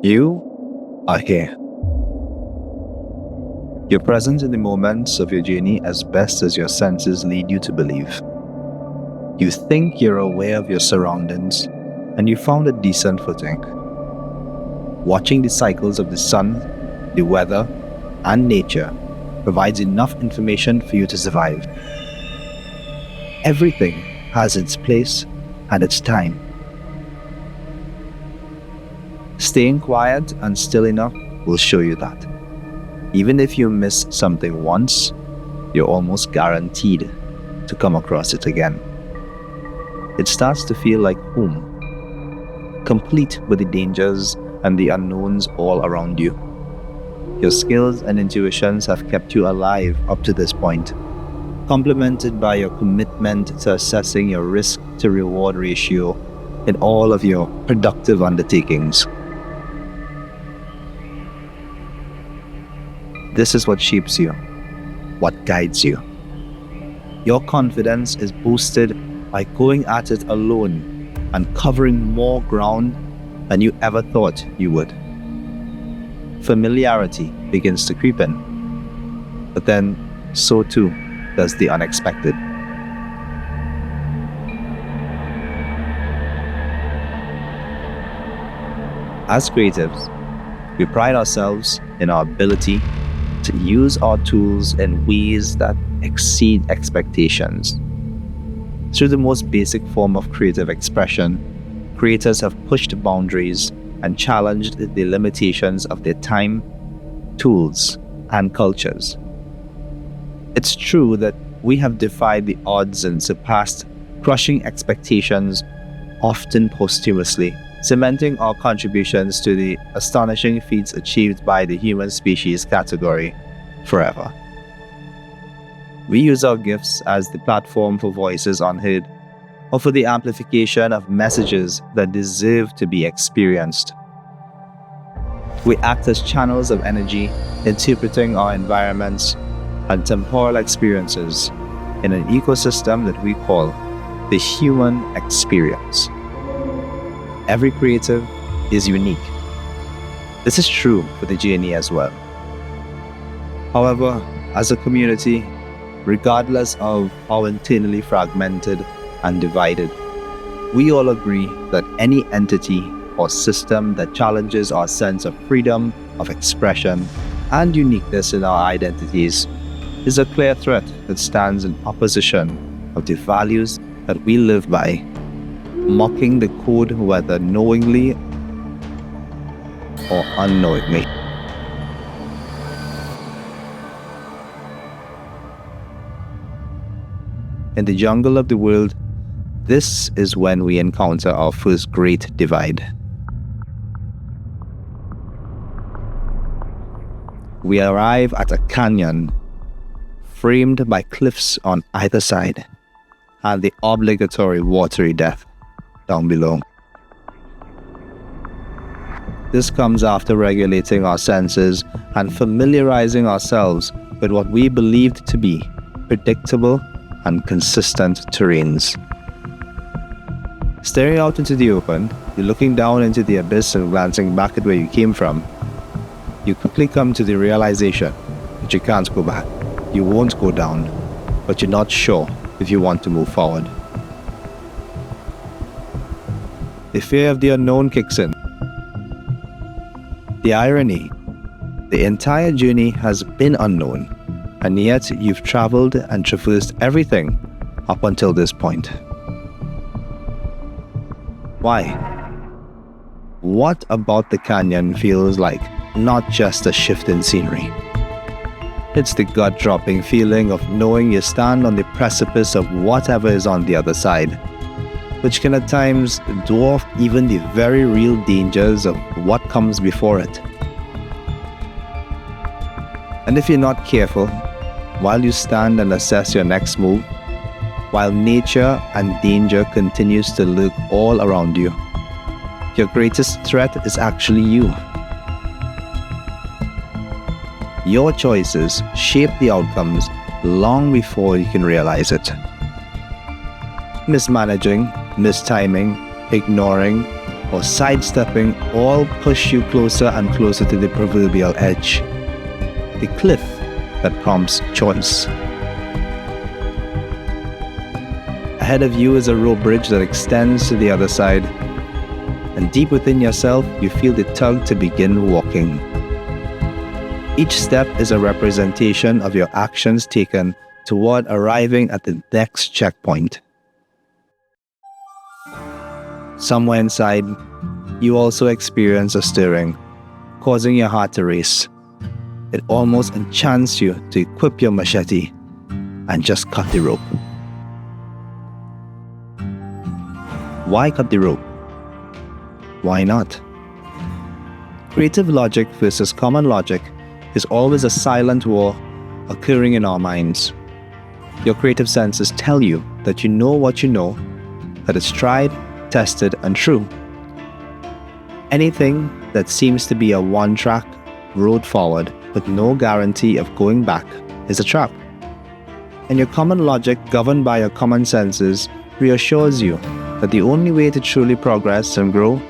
You are here. You're present in the moments of your journey as best as your senses lead you to believe. You think you're aware of your surroundings, and you found a decent footing. Watching the cycles of the sun, the weather, and nature provides enough information for you to survive. Everything has its place and its time. Staying quiet and still enough will show you that. Even if you miss something once, you're almost guaranteed to come across it again. It starts to feel like home, complete with the dangers and the unknowns all around you. Your skills and intuitions have kept you alive up to this point, complemented by your commitment to assessing your risk to reward ratio in all of your productive undertakings. This is what shapes you, what guides you. Your confidence is boosted by going at it alone and covering more ground than you ever thought you would. Familiarity begins to creep in, but then so too does the unexpected. As creatives, we pride ourselves in our ability to use our tools in ways that exceed expectations. Through the most basic form of creative expression, creators have pushed boundaries and challenged the limitations of their time, tools, and cultures. It's true that we have defied the odds and surpassed crushing expectations, often posthumously, cementing our contributions to the astonishing feats achieved by the human species category forever. We use our gifts as the platform for voices unheard, or for the amplification of messages that deserve to be experienced. We act as channels of energy, interpreting our environments and temporal experiences in an ecosystem that we call the human experience. Every creative is unique. This is true for the journey as well. However, as a community, regardless of how internally fragmented and divided, we all agree that any entity or system that challenges our sense of freedom, of expression, and uniqueness in our identities is a clear threat that stands in opposition of the values that we live by, mocking the code whether knowingly or unknowingly. In the jungle of the world, this is when we encounter our first great divide. We arrive at a canyon framed by cliffs on either side and the obligatory watery depth down below. This comes after regulating our senses and familiarizing ourselves with what we believed to be predictable and consistent terrains. Staring out into the open, you're looking down into the abyss and glancing back at where you came from. You quickly come to the realization that you can't go back. You won't go down, but you're not sure if you want to move forward. The fear of the unknown kicks in. The irony, the entire journey has been unknown, and yet you've traveled and traversed everything up until this point. Why? What about the canyon feels like not just a shift in scenery? It's the gut-dropping feeling of knowing you stand on the precipice of whatever is on the other side, which can at times dwarf even the very real dangers of what comes before it. And if you're not careful, while you stand and assess your next move, while nature and danger continues to lurk all around you, your greatest threat is actually you. Your choices shape the outcomes long before you can realize it. Mismanaging, mistiming, ignoring, or sidestepping all push you closer and closer to the proverbial edge, the cliff that prompts choice. Ahead of you is a rope bridge that extends to the other side, and deep within yourself, you feel the tug to begin walking. Each step is a representation of your actions taken toward arriving at the next checkpoint. Somewhere inside, you also experience a stirring, causing your heart to race. It almost enchants you to equip your machete and just cut the rope. Why cut the rope? Why not? Creative logic versus common logic is always a silent war occurring in our minds. Your creative senses tell you that you know what you know, that it's tried, tested, and true. Anything that seems to be a one-track road forward with no guarantee of going back is a trap. And your common logic, governed by your common senses, reassures you that the only way to truly progress and grow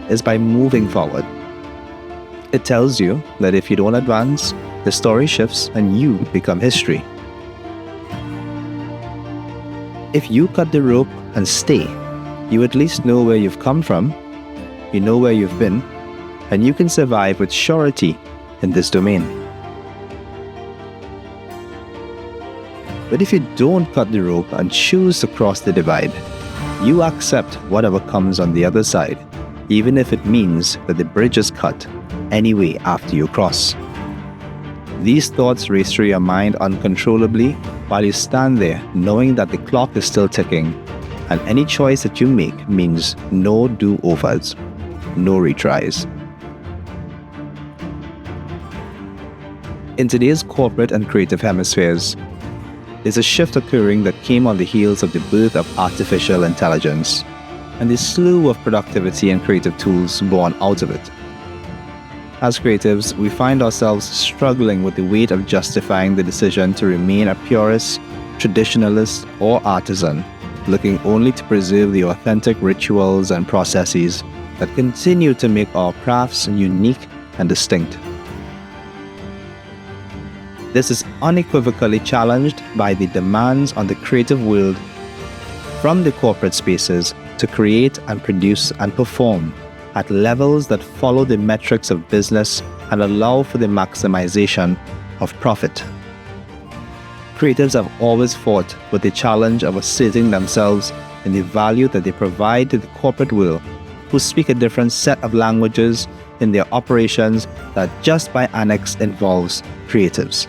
is by moving forward. It tells you that if you don't advance, the story shifts and you become history. If you cut the rope and stay, you at least know where you've come from, you know where you've been, and you can survive with surety in this domain. But if you don't cut the rope and choose to cross the divide, you accept whatever comes on the other side, even if it means that the bridge is cut anyway after you cross. These thoughts race through your mind uncontrollably while you stand there knowing that the clock is still ticking, and any choice that you make means no do-overs, no retries. In today's corporate and creative hemispheres, there's a shift occurring that came on the heels of the birth of artificial intelligence and the slew of productivity and creative tools born out of it. As creatives, we find ourselves struggling with the weight of justifying the decision to remain a purist, traditionalist, or artisan, looking only to preserve the authentic rituals and processes that continue to make our crafts unique and distinct. This is unequivocally challenged by the demands on the creative world from the corporate spaces to create and produce and perform at levels that follow the metrics of business and allow for the maximization of profit. Creatives have always fought with the challenge of asserting themselves in the value that they provide to the corporate world, who speak a different set of languages in their operations that just by annex involves creatives.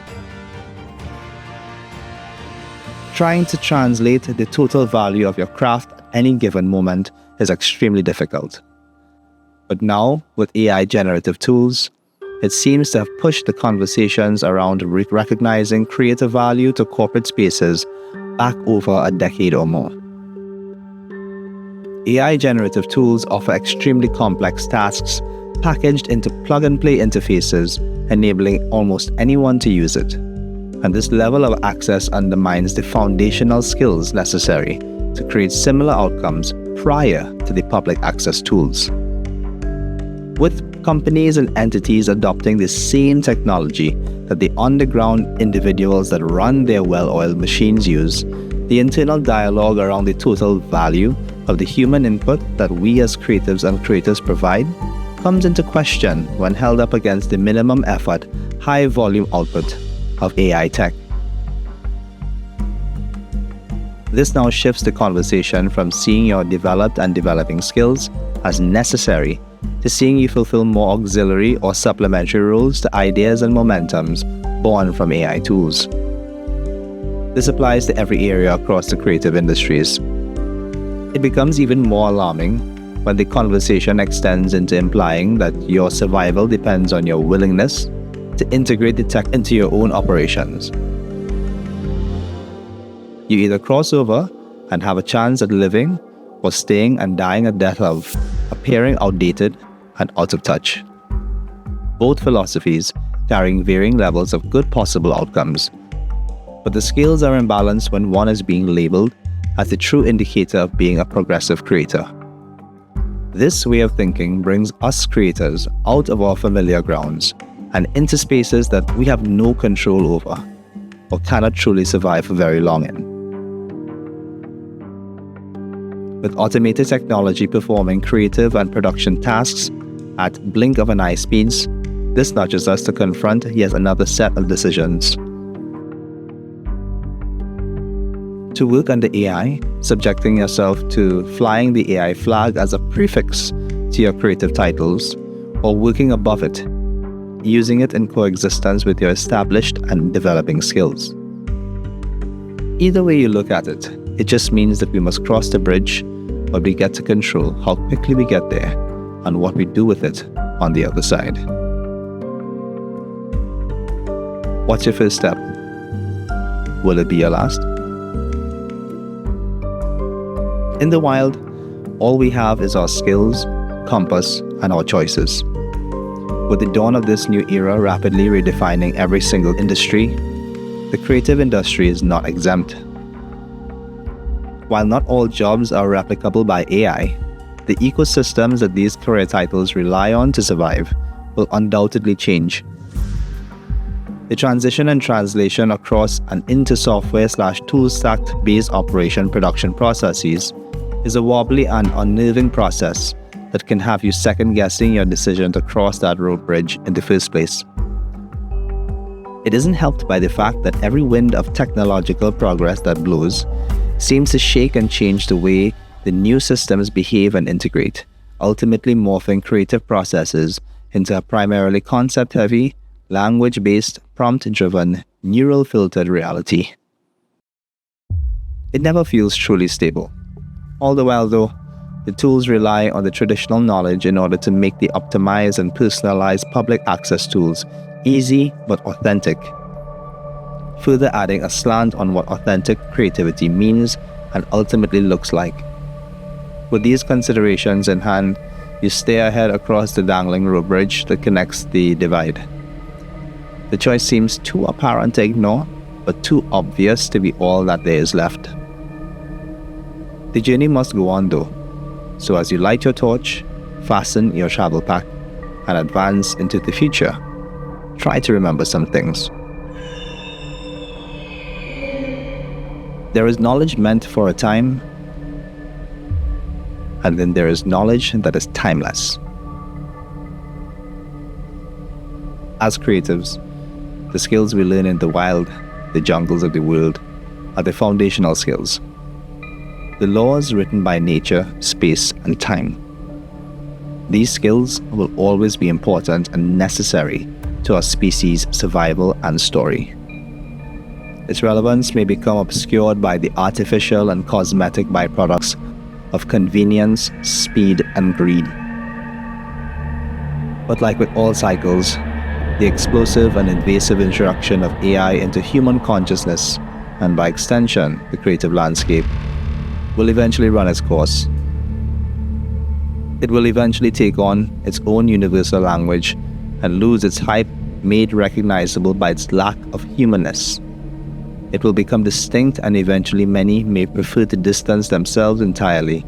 Trying to translate the total value of your craft at any given moment is extremely difficult. But now, with AI generative tools, it seems to have pushed the conversations around recognizing creative value to corporate spaces back over a decade or more. AI generative tools offer extremely complex tasks packaged into plug-and-play interfaces, enabling almost anyone to use it. And this level of access undermines the foundational skills necessary to create similar outcomes prior to the public access tools. With companies and entities adopting the same technology that the underground individuals that run their well-oiled machines use, the internal dialogue around the total value of the human input that we as creatives and creators provide comes into question when held up against the minimum effort, high-volume output of AI tech. This now shifts the conversation from seeing your developed and developing skills as necessary to seeing you fulfill more auxiliary or supplementary roles to ideas and momentums born from AI tools. This applies to every area across the creative industries. It becomes even more alarming when the conversation extends into implying that your survival depends on your willingness to integrate the tech into your own operations. You either cross over and have a chance at living, or staying and dying a death of, appearing outdated and out of touch. Both philosophies carrying varying levels of good possible outcomes. But the scales are imbalanced when one is being labeled as the true indicator of being a progressive creator. This way of thinking brings us creators out of our familiar grounds and into spaces that we have no control over or cannot truly survive for very long in. With automated technology performing creative and production tasks at blink of an eye speeds, this nudges us to confront yet another set of decisions. To work under AI, subjecting yourself to flying the AI flag as a prefix to your creative titles, or working above it, using it in coexistence with your established and developing skills. Either way you look at it, it just means that we must cross the bridge, but we get to control how quickly we get there and what we do with it on the other side. What's your first step? Will it be your last? In the wild, all we have is our skills, compass, and our choices. With the dawn of this new era rapidly redefining every single industry, the creative industry is not exempt. While not all jobs are replicable by AI, the ecosystems that these career titles rely on to survive will undoubtedly change. The transition and translation across and into software/tool stack-based operation production processes is a wobbly and unnerving process that can have you second-guessing your decision to cross that road bridge in the first place. It isn't helped by the fact that every wind of technological progress that blows seems to shake and change the way the new systems behave and integrate, ultimately morphing creative processes into a primarily concept-heavy, language-based, prompt-driven, neural-filtered reality. It never feels truly stable. All the while, though, the tools rely on the traditional knowledge in order to make the optimized and personalized public access tools easy but authentic, further adding a slant on what authentic creativity means and ultimately looks like. With these considerations in hand, you stare ahead across the dangling road bridge that connects the divide. The choice seems too apparent to ignore, but too obvious to be all that there is left. The journey must go on though, so as you light your torch, fasten your travel pack, and advance into the future, try to remember some things. There is knowledge meant for a time, and then there is knowledge that is timeless. As creatives, the skills we learn in the wild, the jungles of the world, are the foundational skills. The laws written by nature, space, and time. These skills will always be important and necessary to our species' survival and story. Its relevance may become obscured by the artificial and cosmetic byproducts of convenience, speed, and greed. But like with all cycles, the explosive and invasive introduction of AI into human consciousness, and by extension, the creative landscape, will eventually run its course. It will eventually take on its own universal language and lose its hype made recognizable by its lack of humanness. It will become distinct, and eventually many may prefer to distance themselves entirely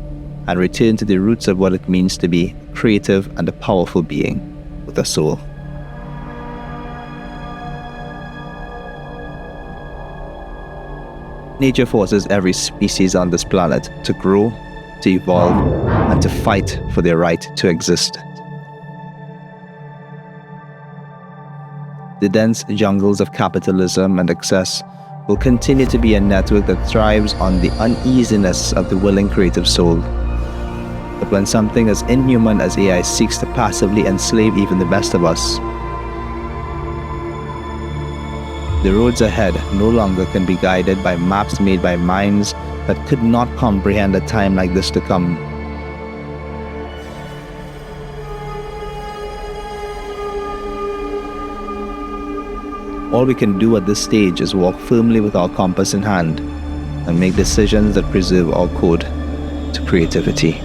and return to the roots of what it means to be creative and a powerful being with a soul. Nature forces every species on this planet to grow, to evolve, and to fight for their right to exist. The dense jungles of capitalism and excess will continue to be a network that thrives on the uneasiness of the willing creative soul. But when something as inhuman as AI seeks to passively enslave even the best of us, the roads ahead no longer can be guided by maps made by minds that could not comprehend a time like this to come. All we can do at this stage is walk firmly with our compass in hand and make decisions that preserve our code to creativity.